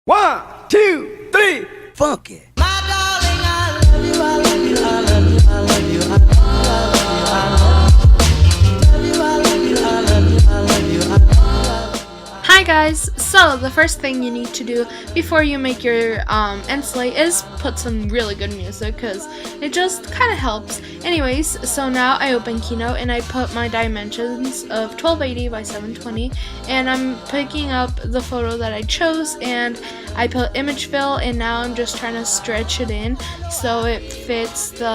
1, 2, 3, funk it. Hi guys, so the first thing you need to do before you make your Endslate is put some really good music because it just kind of helps. Anyways, so now I open Keynote and I put my dimensions of 1280 by 720 and I'm picking up the photo that I chose and I put image fill and now I'm just trying to stretch it in so it fits the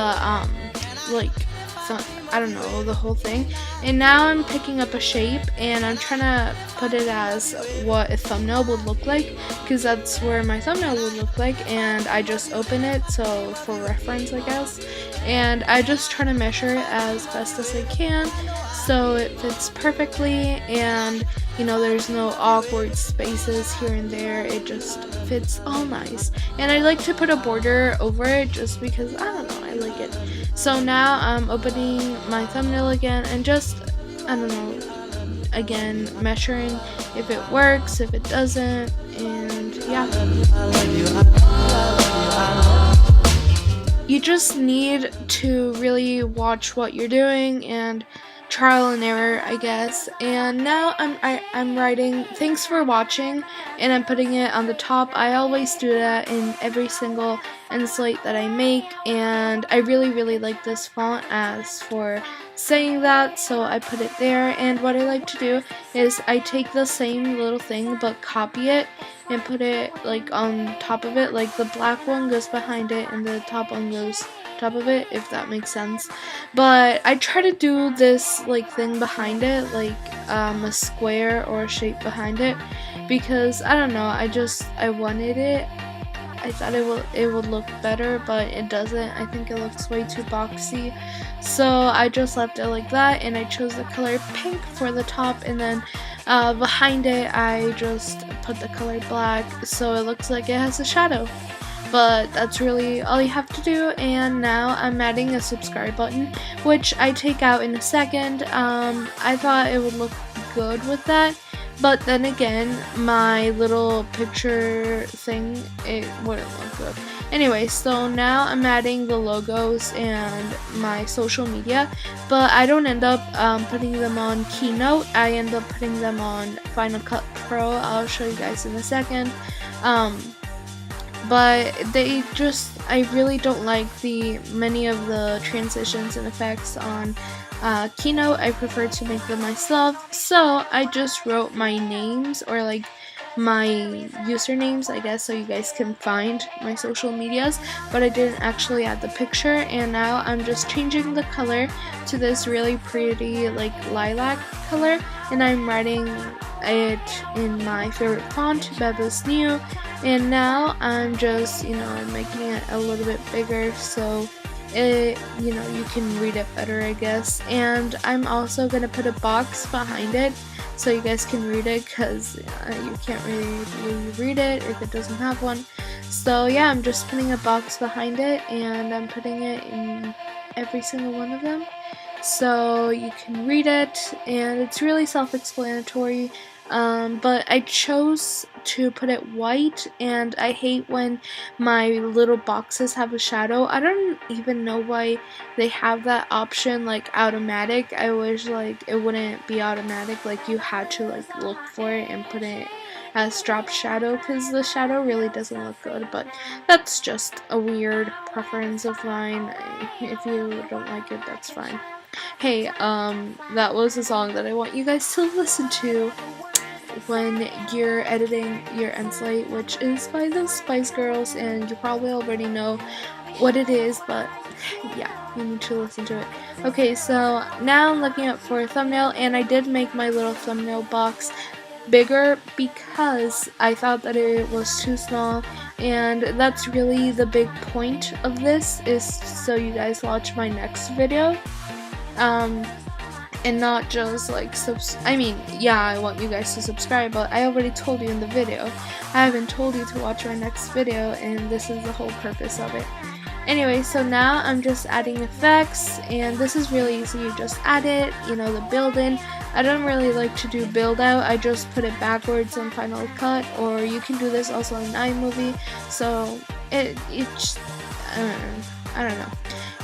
I don't know, the whole thing. And now I'm picking up a shape and I'm trying to put it as what a thumbnail would look like because that's where my thumbnail would look like, and I just open it so for reference I guess, and I just try to measure it as best as I can so it fits perfectly and you know there's no awkward spaces here and there, it just fits all nice. And I like to put a border over it just because I don't know, I like it. So now I'm opening my thumbnail again and just, I don't know, again measuring if it works, if it doesn't, and yeah. You just need to really watch what you're doing and trial and error, I guess. And now I'm writing thanks for watching and I'm putting it on the top. I always do that in every single Endslate that I make, and I really like this font as for saying that, so I put it there. And what I like to do is I take the same little thing but copy it and put it like on top of it, like the black one goes behind it and the top one goes top of it, if that makes sense. But I try to do this like thing behind it, like a square or a shape behind it, because I don't know, I wanted it. I thought it would look better, but it doesn't. I think it looks way too boxy, so I just left it like that, and I chose the color pink for the top, and then behind it I just put the color black so it looks like it has a shadow. But that's really all you have to do. And now I'm adding a subscribe button, which I take out in a second. I thought it would look good with that, but then again my little picture thing, it wouldn't look good. Anyway, so now I'm adding the logos and my social media, but I don't end up putting them on Keynote. I end up putting them on Final Cut Pro. I'll show you guys in a second. But I really don't like many of the transitions and effects on Keynote. I prefer to make them myself, so I just wrote my names, or like my usernames I guess, so you guys can find my social medias, but I didn't actually add the picture. And now I'm just changing the color to this really pretty like lilac color, and I'm writing it in my favorite font, Bella's New. And now I'm just, making it a little bit bigger so it, you can read it better, I guess. And I'm also gonna put a box behind it so you guys can read it, because you can't really read it if it doesn't have one. So yeah, I'm just putting a box behind it and I'm putting it in every single one of them so you can read it, and it's really self-explanatory. But I chose to put it white, and I hate when my little boxes have a shadow. I don't even know why they have that option, like automatic. I wish like it wouldn't be automatic, like you had to like look for it and put it as drop shadow, because the shadow really doesn't look good. But that's just a weird preference of mine. If you don't like it, that's fine. Hey, that was a song that I want you guys to listen to when you're editing your Endslate, which is by the Spice Girls, and you probably already know what it is, but yeah, you need to listen to it. Okay, so now I'm looking up for a thumbnail, and I did make my little thumbnail box bigger because I thought that it was too small, and that's really the big point of this, is so you guys watch my next video. And not just like I want you guys to subscribe, but I already told you in the video. I haven't told you to watch my next video, and this is the whole purpose of it. Anyway, so now I'm just adding effects, and this is really easy. You just add it, the build-in. I don't really like to do build out. I just put it backwards in Final Cut, or you can do this also in iMovie. So it's I don't know.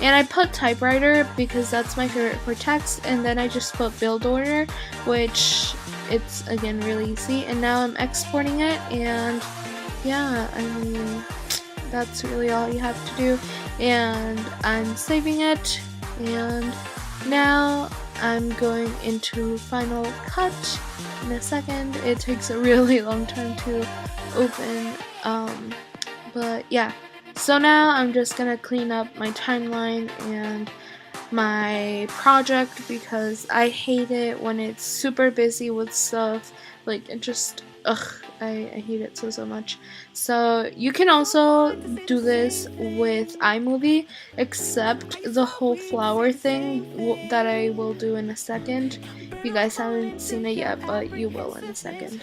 And I put typewriter because that's my favorite for text, and then I just put build order, which it's again really easy. And now I'm exporting it, and yeah, I mean, that's really all you have to do. And I'm saving it, and now I'm going into Final Cut in a second. It takes a really long time to open, but yeah. So now I'm just gonna clean up my timeline and my project because I hate it when it's super busy with stuff. Like, it just, I hate it so much. So you can also do this with iMovie, except the whole flower thing that I will do in a second. You guys haven't seen it yet, but you will in a second.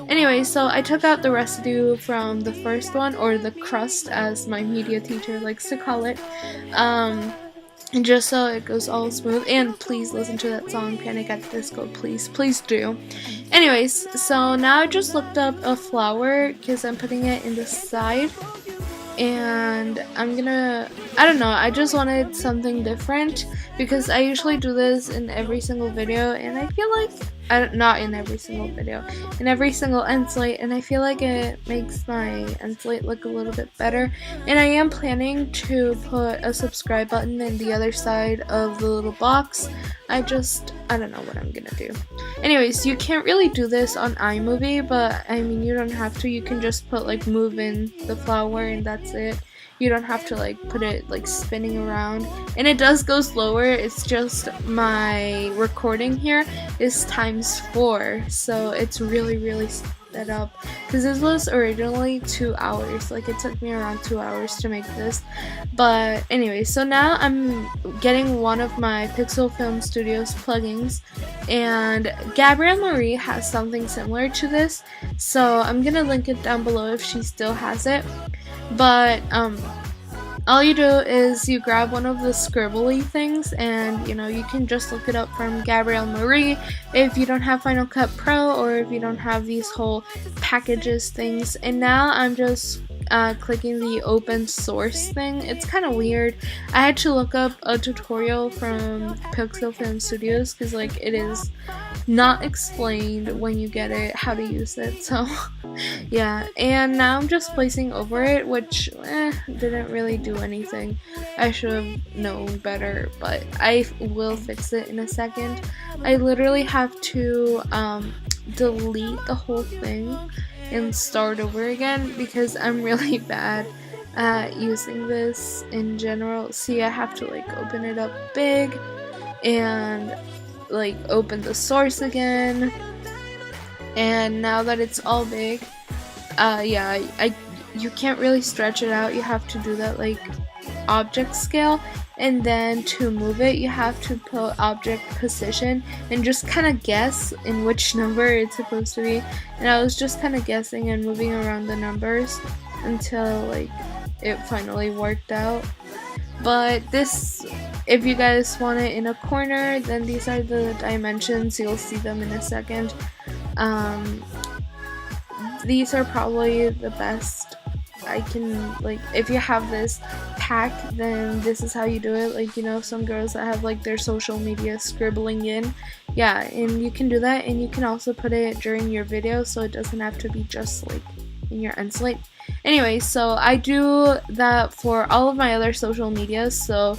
Anyway, so I took out the residue from the first one, or the crust as my media teacher likes to call it. And just so it goes all smooth. And please listen to that song, Panic at the Disco, please do. Anyways, so now I just looked up a flower because I'm putting it in the side. And I'm gonna, I don't know, I just wanted something different because I usually do this in every single video, and I feel like, not in every single video, in every single Endslate, and I feel like it makes my Endslate look a little bit better. And I am planning to put a subscribe button in the other side of the little box. I don't know what I'm gonna do. Anyways, you can't really do this on iMovie, but I mean, you don't have to. You can just put like move in the flower and that's it. You don't have to like put it like spinning around, and it does go slower. It's just my recording here is ×4, so it's really sped up because this was originally 2 hours. Like, it took me around 2 hours to make this. But anyway, so now I'm getting one of my Pixel Film Studios plugins, and Gabrielle Marie has something similar to this, so I'm gonna link it down below if she still has it. But all you do is you grab one of the scribbly things, and you know, you can just look it up from Gabrielle Marie if you don't have Final Cut Pro, or if you don't have these whole packages things. And now I'm just clicking the open source thing. It's kind of weird. I had to look up a tutorial from Pixel Film Studios because like it is not explained when you get it how to use it. So yeah, and now I'm just placing over it, which didn't really do anything. I should have known better, but I will fix it in a second. I literally have to delete the whole thing and start over again because I'm really bad at using this in general. See, I have to like open it up big and like open the source again, and now that it's all big, you can't really stretch it out. You have to do that like object scale, and then to move it you have to put object position and just kind of guess in which number it's supposed to be. And I was just kind of guessing and moving around the numbers until like it finally worked out. But this, if you guys want it in a corner, then these are the dimensions. You'll see them in a second. These are probably the best I can, like, if you have this pack, then this is how you do it. Like, you know, some girls that have like their social media scribbling in, yeah, and you can do that. And you can also put it during your video, so it doesn't have to be just like in your Endslate. Anyway, so I do that for all of my other social medias. So,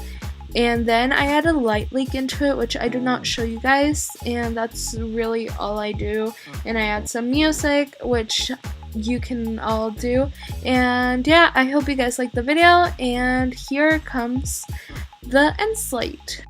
and then I add a light leak into it, which I do not show you guys, and that's really all I do. And I add some music, which you can all do. And yeah, I hope you guys liked the video, and here comes the Endslate.